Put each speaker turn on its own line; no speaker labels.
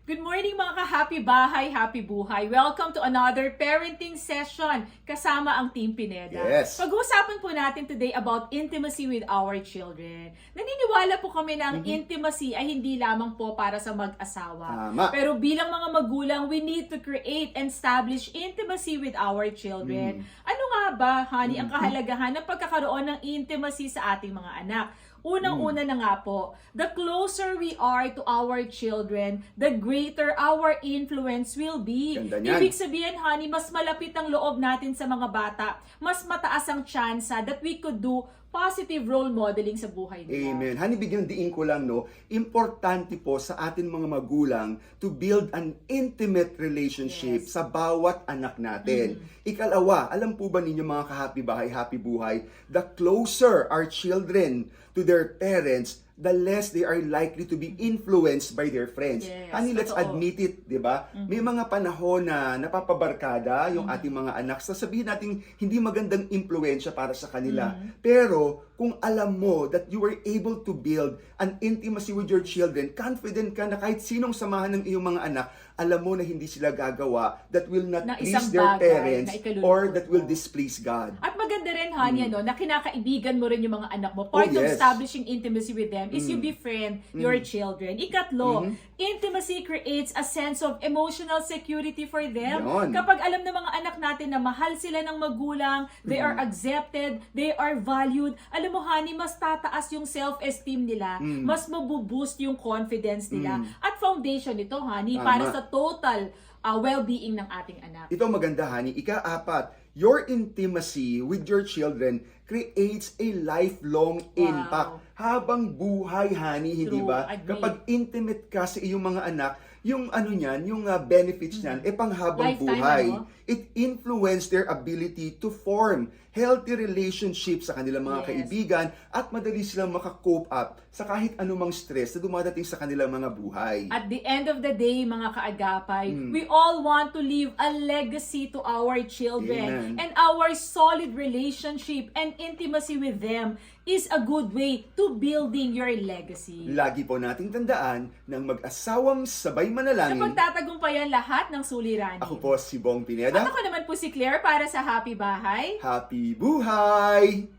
Good morning mga ka-happy bahay, happy buhay. Welcome to another parenting session kasama ang Team Pineda.
Yes.
Pag-uusapan po natin today about intimacy with our children. Naniniwala po kami na ang intimacy ay hindi lamang po para sa mag-asawa.
Tama.
Pero bilang mga magulang, we need to create and establish intimacy with our children. Ano nga ba, honey, ang kahalagahan ng pagkakaroon ng intimacy sa ating mga anak? Unang-una na nga po, the closer we are to our children, the greater our influence will be.
Ganda niyan.
Ibig sabihin, honey, mas malapit ang loob natin sa mga bata, mas mataas ang tsansa that we could do positive role modeling sa buhay nila.
Amen. Hani, bigyan diin ko lang, no? Importante po sa atin mga magulang to build an intimate relationship
Yes.
sa bawat anak natin. Ikalawa, alam po ba ninyo mga ka-happy bahay, happy buhay, the closer our children to their parents, the less they are likely to be influenced by their friends.
Yes,
Hani, let's
totoo.
admit it, di ba? May mga panahon na napapabarkada yung ating mga anak. Sasabihin natin hindi magandang impluensya para sa kanila. Pero kung alam mo that you were able to build an intimacy with your children, confident ka na kahit sinong samahan ng iyong mga anak, alam mo na hindi sila gagawa that will not
Na
please
isang
their
bagay
parents
na ikalulungkot
or that will
mo.
displease God.
At maganda rin, honey, ano, na kinakaibigan mo rin yung mga anak mo. Part of
yes.
establishing intimacy with them is you befriend your children. Ikatlo, intimacy creates a sense of emotional security for them.
Yun.
Kapag alam ng mga anak natin na mahal sila ng magulang, they are accepted, they are valued, alam mo, honey, mas tataas yung self-esteem nila, mas mabuboost yung confidence nila. At foundation nito, honey,
Tama.
para sa total well-being ng ating anak.
Ito maganda, honey. Ika-apat, your intimacy with your children creates a lifelong impact. Habang buhay, honey, hindi
True,
ba?
agree.
Kapag intimate ka sa iyong mga anak, yung ano niyan, yung benefits niyan, panghabang
Lifetime,
buhay.
ano?
It influenced their ability to form healthy relationships sa kanilang mga
Yes.
kaibigan at madali silang makakope up sa kahit anumang stress na dumadating sa kanilang mga buhay.
At the end of the day, mga kaagapay, we all want to leave a legacy to our children.
Amen.
And our solid relationship and intimacy with them is a good way to building your legacy.
Lagi po nating tandaan ng mag-asawang sabay
Na
manalangin.
pagtatagumpayan lahat ng suliranin.
Ako po si Bong
At
Pineda.
ako naman po si Claire para sa Happy Bahay.
Happy buhay!